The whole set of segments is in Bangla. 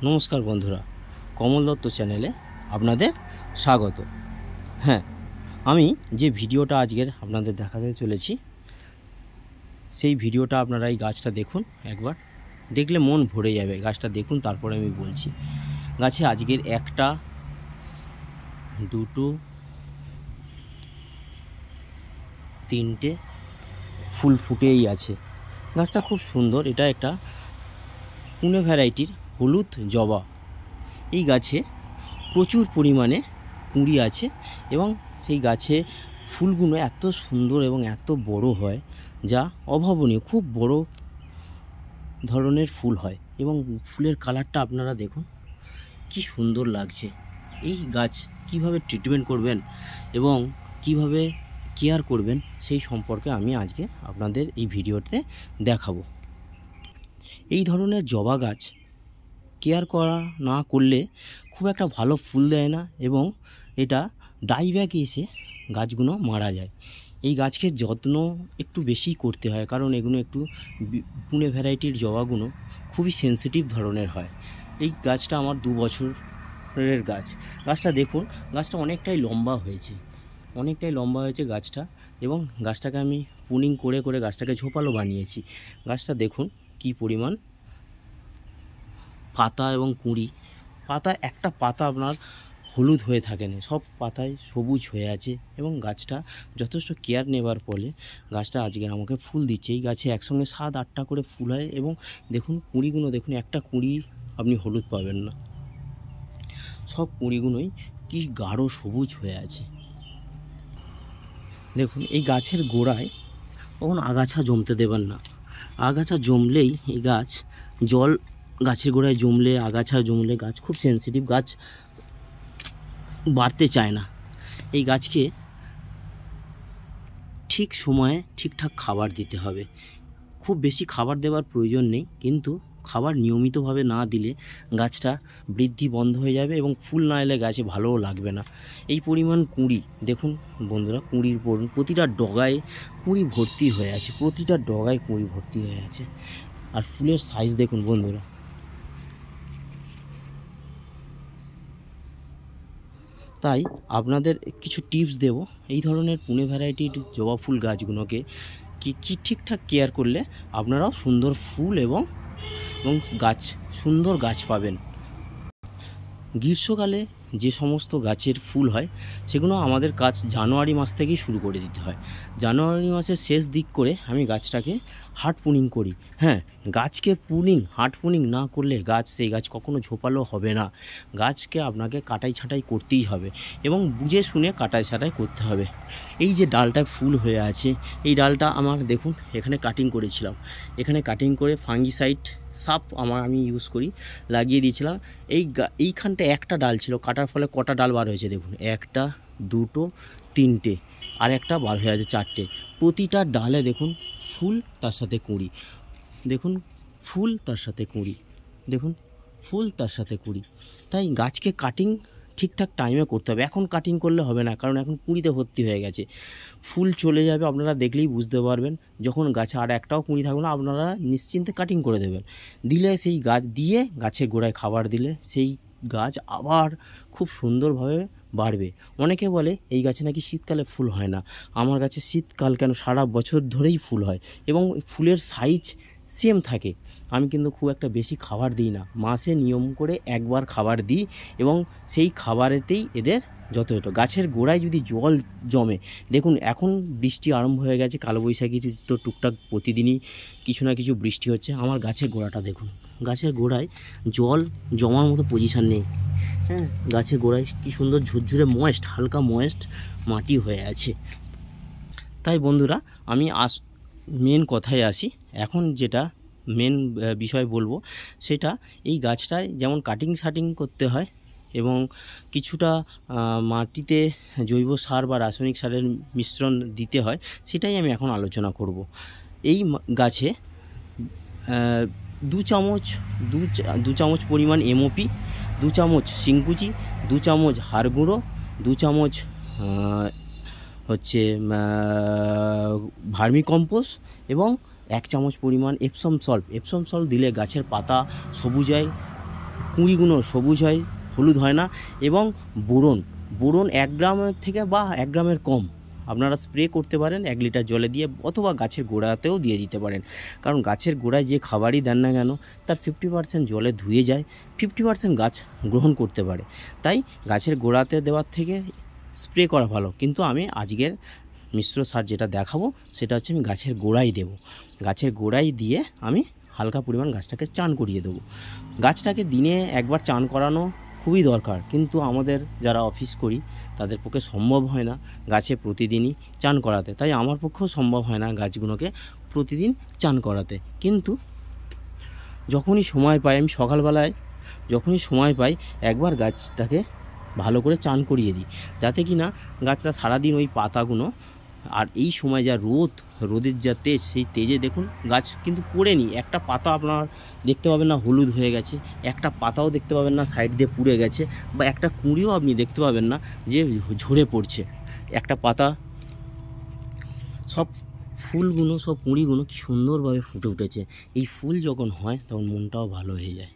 নমস্কার বন্ধুরা, কমল দত্ত চ্যানেলে আপনাদের স্বাগত। হ্যাঁ, আমি যে ভিডিওটা আজকের আপনাদের দেখাতে চলেছি, সেই ভিডিওটা আপনারা এই গাছটা দেখুন, একবার দেখলে মন ভরে যাবে। গাছটা দেখুন, তারপরে আমি বলছি। গাছে আজকের একটা, দুটো, তিনটে ফুল ফুটেই আছে। গাছটা খুব সুন্দর। এটা একটা পুনে ভ্যারাইটির হলুদ জবা। এই গাছে প্রচুর পরিমাণে কুঁড়ি আছে এবং সেই গাছে ফুলগুলো এত সুন্দর এবং এত বড় হয়, যা অভাবনীয়। খুব বড় ধরনের ফুল হয় এবং ফুলের কালারটা আপনারা দেখুন, কি সুন্দর লাগছে। এই গাছ কিভাবে ট্রিটমেন্ট করবেন এবং কিভাবে কেয়ার করবেন, সেই সম্পর্কে আমি আজকে আপনাদের এই ভিডিওতে দেখাবো। এই ধরনের জবা গাছ কেয়ার করা না করলে খুব একটা ভালো ফুল দেয় না এবং এটা ডাইব্যাক এসে গাছগুলো মারা যায়। এই গাছকে যত্ন একটু বেশি করতে হয়, কারণ এগুলো একটু পুনে ভ্যারাইটির জবাগুলো খুবই সেন্সিটিভ ধরনের হয়। এই গাছটা আমার 2 বছরের গাছ। গাছটা দেখুন, গাছটা অনেকটাই লম্বা হয়েছে, গাছটা। এবং গাছটাকে আমি পুনিং করে করে গাছটাকে ঝোপালো বানিয়েছি। গাছটা দেখুন কি পরিমাণ পাতা এবং কুঁড়ি। পাতা, একটা পাতা আপনার হলুদ হয়ে থাকে না, সব পাতায় সবুজ হয়ে আছে এবং গাছটা যথেষ্ট কেয়ার নেবার ফলে গাছটা আজকে আমাকে ফুল দিচ্ছে। এই গাছে একসঙ্গে 7-8টা করে ফুল হয় এবং দেখুন কুঁড়িগুলো দেখুন, একটা কুঁড়ি আপনি হলুদ পাবেন না, সব কুঁড়িগুলোই কি গাঢ় সবুজ হয়ে আছে। দেখুন এই গাছের গোড়ায় কখন আগাছা জমতে দেবেন না। আগাছা জমলেই এই গাছ, জল গাছের গোড়ায় জমলে, আগাছা জমলে গাছ খুব সেন্সিটিভ, গাছ বাড়তে চায় না। এই গাছকে ঠিক সময়ে ঠিকঠাক খাবার দিতে হবে। খুব বেশি খাবার দেওয়ার প্রয়োজন নেই, কিন্তু খাবার নিয়মিতভাবে না দিলে গাছটা বৃদ্ধি বন্ধ হয়ে যাবে এবং ফুল না এলে গাছে ভালোও লাগবে না। এই পরিমাণ কুঁড়ি দেখুন বন্ধুরা, কুঁড়ির প্রতিটা ডগায় কুঁড়ি ভর্তি হয়ে আছে, প্রতিটা ডগায় কুঁড়ি ভর্তি হয়ে আছে। আর ফুলের সাইজ দেখুন বন্ধুরা। তাই আপনাদের কিছু টিপস দেব, এই ধরনের পুনে ভ্যারাইটির জবা ফুল গাছগুলোকে কি ঠিকঠাক কেয়ার করলে আপনারাও সুন্দর ফুল এবং গাছ, সুন্দর গাছ পাবেন। গ্রীষ্মকালে যে সমস্ত গাছের ফুল হয়, সেগুলো আমাদের কাজ জানুয়ারি মাস থেকেই শুরু করে দিতে হয়। জানুয়ারি মাসের শেষ দিক করে আমি গাছটাকে হার্ড পুনিং করি। হ্যাঁ, গাছকে হার্ড পুনিং না করলে সেই গাছ কখনো ঝোপালো হবে না। গাছকে আপনাকে কাটাই ছাঁটাই করতেই হবে এবং বুঝে শুনে কাটাই ছাঁটাই করতে হবে। এই যে ডালটায় ফুল হয়ে আছে, এই ডালটা আমার দেখুন এখানে কাটিং করেছিলাম। এখানে কাটিং করে ফাঙ্গিসাইড সাপ আমি ইউজ করি, লাগিয়ে দিয়েছিলাম। এইখানটা একটা ডাল ছিল, কাটার ফলে কটা ডাল বার হয়েছে দেখুন, 1, 2, 3টে, আর একটা বার হয়ে আছে 4টে। প্রতিটা ডালে দেখুন ফুল, তার সাথে কুঁড়ি। দেখুন ফুল তার সাথে কুঁড়ি, দেখুন ফুল তার সাথে কুঁড়ি। তাই গাছকে কাটিং ঠিকঠাক টাইমে করতে হবে। এখন কাটিং করলে হবে না, কারণ এখন কুঁড়িতে ভর্তি হয়ে গেছে, ফুল চলে যাবে। আপনারা দেখলেই বুঝতে পারবেন, যখন গাছে আর একটাও কুঁড়ি থাকবে না, আপনারা নিশ্চিন্তে কাটিং করে দেবেন। দিলে সেই গাছ দিয়ে গাছের গোড়ায় খাবার দিলে সেই গাছ আবার খুব সুন্দরভাবে বাড়বে। অনেকে বলে এই গাছে নাকি শীতকালে ফুল হয় না। আমার গাছে শীতকাল কেন, সারা বছর ধরেই ফুল হয় এবং ফুলের সাইজ সেম থাকে। আমি কিন্তু খুব একটা বেশি খাবার দিই না, মাসে নিয়ম করে একবার খাবার দিই এবং সেই খাবারেতেই এদের যথেষ্ট। গাছের গোড়ায় যদি জল জমে, দেখুন এখন বৃষ্টি আরম্ভ হয়ে গেছে, কালবৈশাখী তো টুকটাক প্রতিদিনই কিছু না কিছু বৃষ্টি হচ্ছে। আমার গাছের গোড়াটা দেখুন, গাছের গোড়ায় জল জমার মতো পজিশান নেই। হ্যাঁ, গাছের গোড়ায় কি সুন্দর ঝুরঝুরে ময়েস্ট, হালকা ময়েস্ট মাটি হয়ে আছে। তাই বন্ধুরা, আমি মেন কথায় আসি। এখন যেটা মেন বিষয় বলবো, সেটা এই গাছটায় যেমন কাটিং শাটিং করতে হয় এবং কিছুটা মাটিতে জৈব সার বা রাসায়নিক সারের মিশ্রণ দিতে হয়, সেটাই আমি এখন আলোচনা করব। এই গাছে 2 চামচ পরিমাণ এমওপি, 2 চামচ সিংকুচি, 2 চামচ হাড় গুঁড়ো, 2 চামচ হচ্ছে ভার্মি কম্পোস্ট এবং 1 চামচ পরিমাণ এপসম সল্ট। দিলে গাছের পাতা সবুজ হয়, কুঁড়িগুলো সবুজ হয়, হলুদ হয় না। এবং বোরন বোরন 1 গ্রামের থেকে বা 1 গ্রামের কম আপনারা স্প্রে করতে পারেন 1 লিটার জলে দিয়ে, অথবা গাছের গোড়াতেও দিয়ে দিতে পারেন। কারণ গাছের গোড়ায় যে খাবারই দেন না কেন তার 50% জলে ধুয়ে যায়, 50% গাছ গ্রহণ করতে পারে। তাই গাছের গোড়াতে দেওয়ার থেকে স্প্রে করা ভালো। কিন্তু আমি আজকের মিশ্র সার যেটা দেখাবো সেটা হচ্ছে আমি গাছের গোড়ায় দেব। গাছের গোড়ায় দিয়ে আমি হালকা পরিমাণ গাছটাকে চান করিয়ে দেবো। গাছটাকে দিনে একবার চান করানো খুবই দরকার, কিন্তু আমাদের যারা অফিস করি তাদের পক্ষে সম্ভব হয় না গাছে প্রতিদিনই চান করাতে। তাই আমার পক্ষেও সম্ভব হয় না গাছগুলোকে প্রতিদিন চান করাতে। কিন্তু যখনই সময় পাই, আমি সকালবেলায় যখনই সময় পাই একবার গাছটাকে ভালো করে চান করিয়ে দিই, যাতে কি না গাছটা সারাদিন ওই পাতাগুলো, আর এই সময় যা রোদের যা তেজ, সেই তেজে দেখুন গাছ কিন্তু পড়েনি, একটা পাতা আপনার দেখতে পাবেন না হলুদ হয়ে গেছে, একটা পাতাও দেখতে পাবেন না সাইড দিয়ে পুড়ে গেছে, বা একটা কুঁড়িও আপনি দেখতে পাবেন না যে ঝরে পড়ছে একটা পাতা। সব ফুলগুলো, সব কুঁড়িগুলো কি সুন্দরভাবে ফুটে উঠেছে। এই ফুল যখন হয় তখন মনটাও ভালো হয়ে যায়।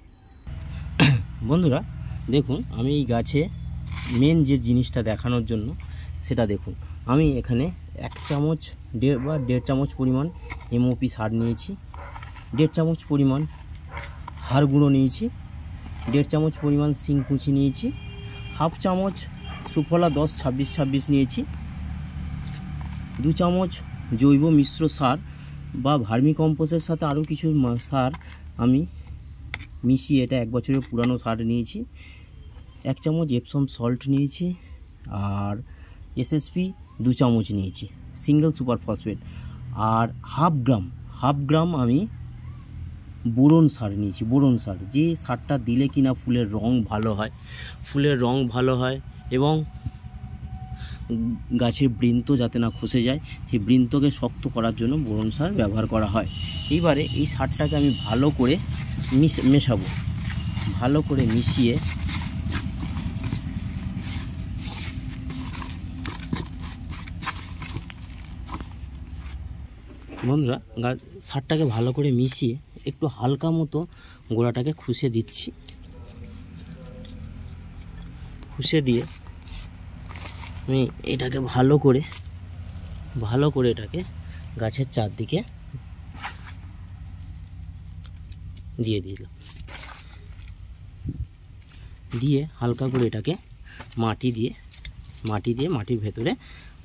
বন্ধুরা দেখুন, আমি এই গাছে মেন যে জিনিসটা দেখানোর জন্য সেটা দেখুন, আমি এখানে 1 চামচ বা 1.5 চামচ পরিমাণ এমওপি সার নিয়েছি, 1.5 চামচ পরিমাণ হাড় গুঁড়ো নিয়েছি, 1.5 চামচ পরিমাণ শিংকুচি নিয়েছি, 1/2 চামচ সুফলা 10-26-26 নিয়েছি, 2 চামচ জৈব মিশ্র সার বা ভার্মি কম্পোস্টের সাথে আরও কিছু সার আমি মিশিয়ে, এটা 1 বছরের পুরানো সার নিয়েছি, 1 চামচ এপসম সল্ট নিয়েছি, আর এসএসপি 2 চামচ নিয়েছি সিঙ্গেল সুপার ফসফেট, আর হাফ গ্রাম আমি বোরন সার নিয়েছি। বোরন সার, যে সারটা দিলে কিনা ফুলের রং ভালো হয় এবং গাছের বৃন্ত যাতে না খসে যায়, সেই বৃন্তকে শক্ত করার জন্য বোরন সার ব্যবহার করা হয়। এইবারে এই সারটাকে আমি ভালো করে মেশাবো, ভালো করে মিশিয়ে বন্ধুরা সারটাকে ভালো করে মিশিয়ে একটু হালকা মতো গোড়াটাকে খুশে দিচ্ছি। খুশে দিয়ে আমি এটাকে ভালো করে এটাকে গাছের চারদিকে দিয়ে দিলাম, দিয়ে হালকা করে এটাকে মাটি দিয়ে মাটির ভেতরে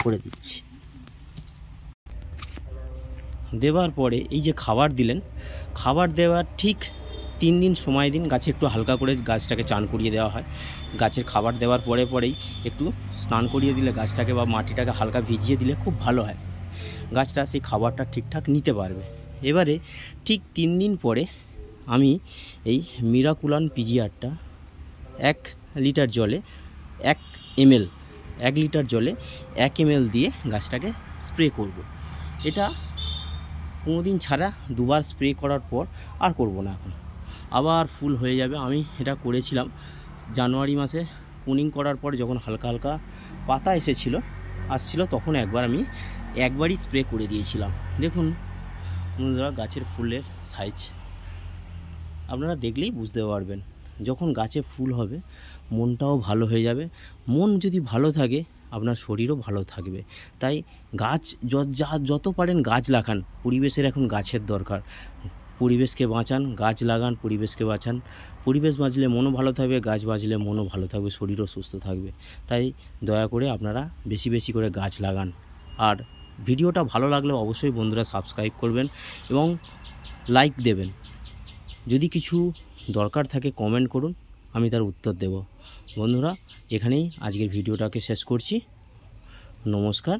করে দিচ্ছি। দেওয়ার পরে এই যে খাবার দিলেন, খাবার দেওয়ার ঠিক 3 দিন সময় দিন, গাছে একটু হালকা করে গাছটাকে চান করিয়ে দেওয়া হয়। গাছের খাবার দেওয়ার পরেই একটু স্নান করিয়ে দিলে গাছটাকে, বা মাটিটাকে হালকা ভিজিয়ে দিলে খুব ভালো হয়, গাছটা সেই খাবারটা ঠিকঠাক নিতে পারবে। এবারে ঠিক 3 দিন পরে আমি এই মিরাকুলান পিজিআরটা 1 লিটার জলে 1 লিটার জলে 1 ml দিয়ে গাছটাকে স্প্রে করব। এটা 15 দিন ছাড়া 2 বার স্প্রে করার পর আর করব না, এখন আবার ফুল হয়ে যাবে। আমি এটা করেছিলাম জানুয়ারি মাসে, পুনিং করার পর যখন হালকা হালকা পাতা আসছিল তখন একবারই স্প্রে করে দিয়েছিলাম। দেখুন বন্ধুরা, গাছের ফুলের সাইজ আপনারা দেখলেই বুঝতে পারবেন। যখন গাছে ফুল হবে মনটাও ভালো হয়ে যাবে, মন যদি ভালো থাকে আপনার শরীরও ভালো থাকবে। তাই গাছ যত পারেন গাছ লাগান, পরিবেশের এখন গাছের দরকার। পরিবেশকে বাঁচান, গাছ লাগান, পরিবেশকে বাঁচান। পরিবেশ বাঁচলে মনও ভালো থাকবে, গাছ বাঁচলে মনও ভালো থাকবে, শরীরও সুস্থ থাকবে। তাই দয়া করে আপনারা বেশি করে গাছ লাগান। আর ভিডিওটা ভালো লাগলে অবশ্যই বন্ধুরা সাবস্ক্রাইব করবেন এবং লাইক দেবেন। যদি কিছু দরকার থাকে কমেন্ট করুন, আমি তার উত্তর দেব। বন্ধুরা এখানেই আজকের ভিডিওটাকে শেষ করছি। নমস্কার।